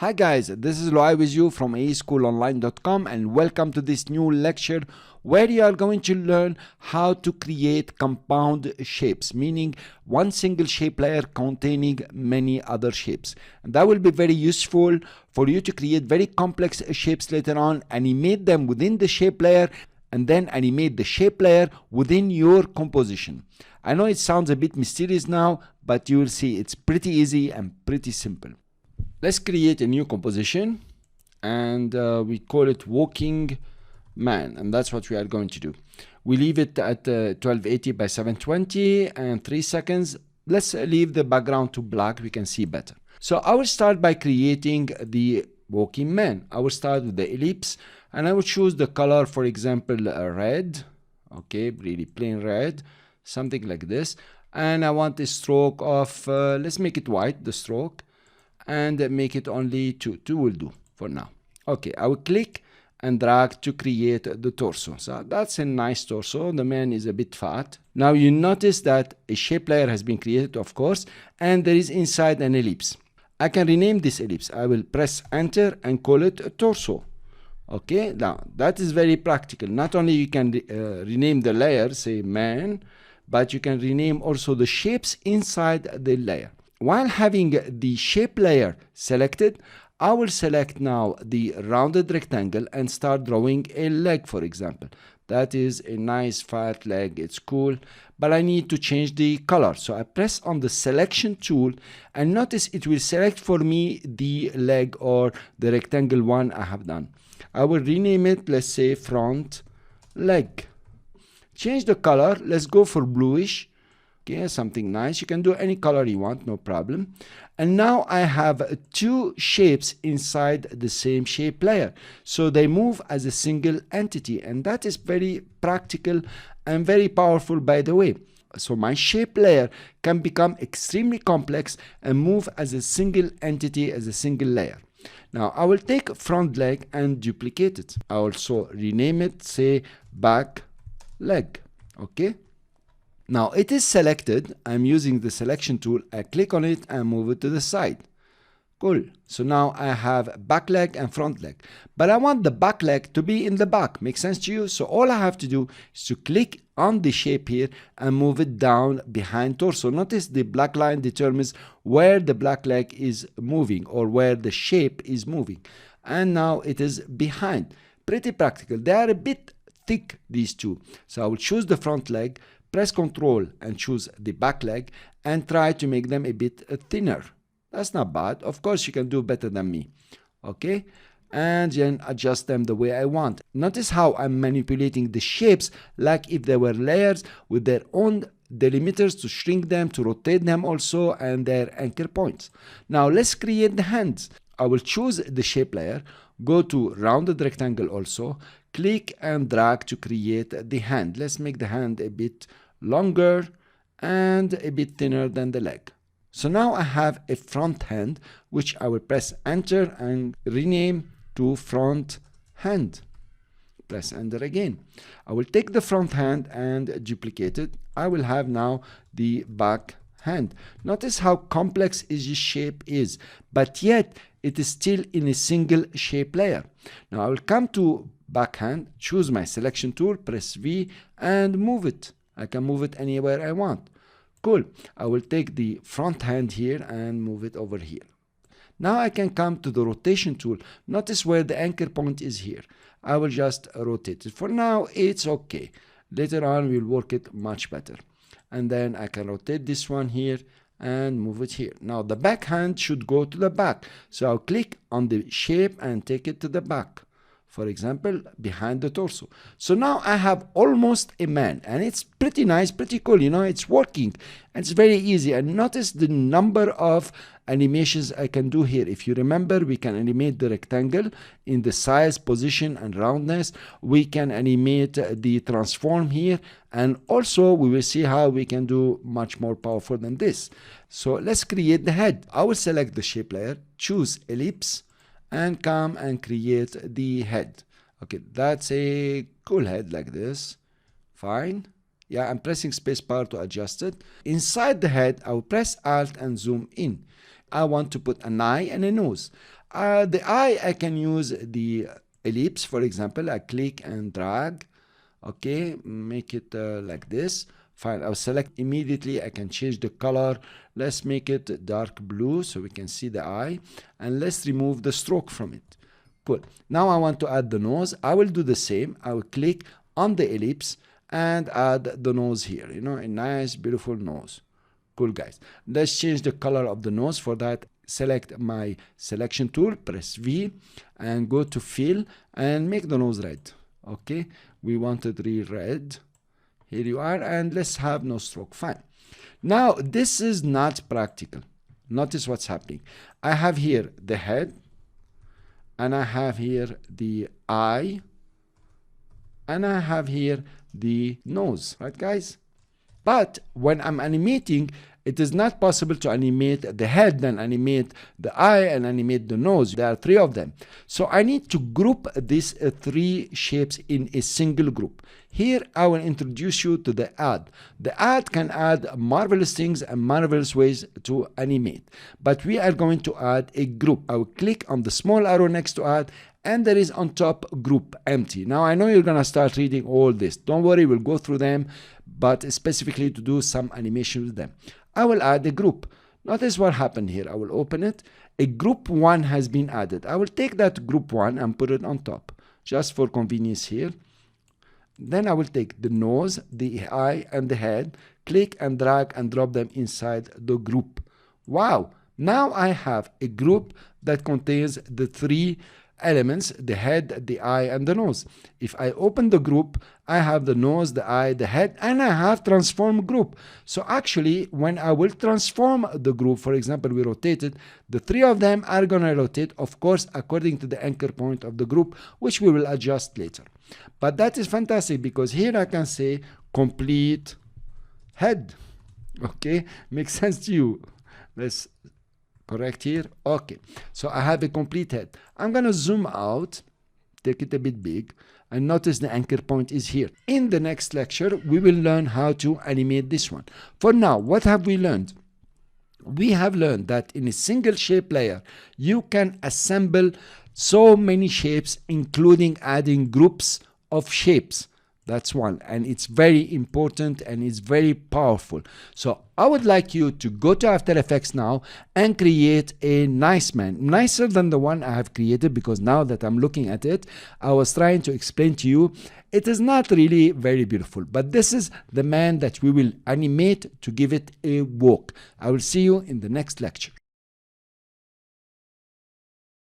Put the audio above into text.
Hi guys, this is Loai with you from aschoolonline.com and welcome to this new lecture where you are going to learn how to create compound shapes, meaning one single shape layer containing many other shapes. And that will be very useful for you to create very complex shapes later on, animate them within the shape layer, and then animate the shape layer within your composition. I know it sounds a bit mysterious now, but you will see it's pretty easy and pretty simple. Let's create a new composition and we call it Walking Man, and that's what we are going to do. We leave it at 1280 by 720 and 3 seconds. Let's leave the background to black, we can see better. So I will start by creating the Walking Man. I will start with the ellipse and I will choose the color, for example, red. Okay, really plain red, something like this. And I want a stroke of, let's make it white, the stroke, and make it only 2 will do for now. Okay, I will click and drag to create the torso. So that's a nice torso. The man is a bit fat. Now you notice that a shape layer has been created, of course, and there is inside an ellipse. I can rename this ellipse. I will press enter and call it a torso. Okay, now that is very practical. Not only you can rename the layer, say man, but you can rename also the shapes inside the layer. While having the shape layer selected, I will select now the rounded rectangle and start drawing a leg, for example. That is a nice fat leg, it's cool, but I need to change the color. So I press on the selection tool and notice it will select for me the leg or the rectangle one I have done. I will rename it, let's say front leg. Change the color, let's go for bluish. Okay, something nice. You can do any color you want, no problem. And now I have two shapes inside the same shape layer. So they move as a single entity, and that is very practical and very powerful, by the way. So my shape layer can become extremely complex and move as a single entity, as a single layer. Now I will take front leg and duplicate it. I also rename it, say back leg. Okay. Now it is selected. I'm using the selection tool. I click on it and move it to the side. Cool. So now I have back leg and front leg, but I want the back leg to be in the back. Makes sense to you? So all I have to do is to click on the shape here and move it down behind torso. Notice the black line determines where the black leg is moving or where the shape is moving. And now it is behind. Pretty practical. They are a bit thick, these two. So I will choose the front leg, press Ctrl and choose the back leg and try to make them a bit thinner. That's not bad. Of course, you can do better than me. Okay, and then adjust them the way I want. Notice how I'm manipulating the shapes like if they were layers with their own delimiters to shrink them, to rotate them also, and their anchor points. Now let's create the hands. I will choose the shape layer, go to rounded rectangle also, click and drag to create the hand. Let's make the hand a bit longer and a bit thinner than the leg. So now I have a front hand, which I will press enter and rename to front hand. Press enter again. I will take the front hand and duplicate it. I will have now the back hand. Notice how complex this shape is, but yet it is still in a single shape layer. Now I will come to backhand, choose my selection tool, press V and move it. I can move it anywhere I want. Cool. I will take the front hand here and move it over here. Now I can come to the rotation tool. Notice where the anchor point is here. I will just rotate it. For now, it's okay. Later on, we'll work it much better. And then I can rotate this one here and move it here. Now the back hand should go to the back. So I'll click on the shape and take it to the back. For example, behind the torso. So now I have almost a man, and it's pretty nice, pretty cool. You know, it's working. It's very easy. And notice the number of animations I can do here. If you remember, we can animate the rectangle in the size, position, and roundness. We can animate the transform here. And also, we will see how we can do much more powerful than this. So let's create the head. I will select the shape layer, choose ellipse, and come and create the head. Okay, that's a cool head like this. Fine. Yeah, I'm pressing spacebar to adjust it. Inside the head, I will press Alt and zoom in. I want to put an eye and a nose. The eye, I can use the ellipse, for example. I click and drag. Okay, make it like this. Fine, I'll select immediately. I can change the color. Let's make it dark blue so we can see the eye. And let's remove the stroke from it. Cool. Now I want to add the nose. I will do the same. I will click on the ellipse and add the nose here. You know, a nice, beautiful nose. Cool, guys. Let's change the color of the nose. For that, select my selection tool, press V, and go to fill and make the nose red. Okay, we want it red. Here you are, and let's have no stroke. Fine. Now, this is not practical. Notice what's happening. I have here the head, and I have here the eye, and I have here the nose, right, guys? But when I'm animating, it is not possible to animate the head, then animate the eye, and animate the nose. There are three of them. So I need to group these three shapes in a single group. Here, I will introduce you to the add. The add can add marvelous things and marvelous ways to animate. But we are going to add a group. I will click on the small arrow next to add, and there is on top group empty. Now, I know you're going to start reading all this. Don't worry, we'll go through them, but specifically to do some animation with them. I will add a group. Notice what happened here. I will open it. A group 1 has been added. I will take that group 1 and put it on top, just for convenience here. Then I will take the nose, the eye, and the head, click and drag and drop them inside the group. Wow! Now I have a group that contains the three elements, the head, the eye, and the nose. If I open the group, I have the nose, the eye, the head, and I have transform group. So actually, when I will transform the group, for example, we rotate it, the three of them are going to rotate, of course, according to the anchor point of the group, which we will adjust later. But that is fantastic because here I can say complete head. Okay, makes sense to you. Let's correct here. Okay, so I have a complete head. I'm going to zoom out, take it a bit big, and notice the anchor point is here. In the next lecture, we will learn how to animate this one. For now, what have we learned? We have learned that in a single shape layer, you can assemble so many shapes, including adding groups of shapes. That's one, and it's very important and it's very powerful. So I would like you to go to After Effects now and create a nice man, nicer than the one I have created, because now that I'm looking at it, I was trying to explain to you, it is not really very beautiful, but this is the man that we will animate to give it a walk. I will see you in the next lecture.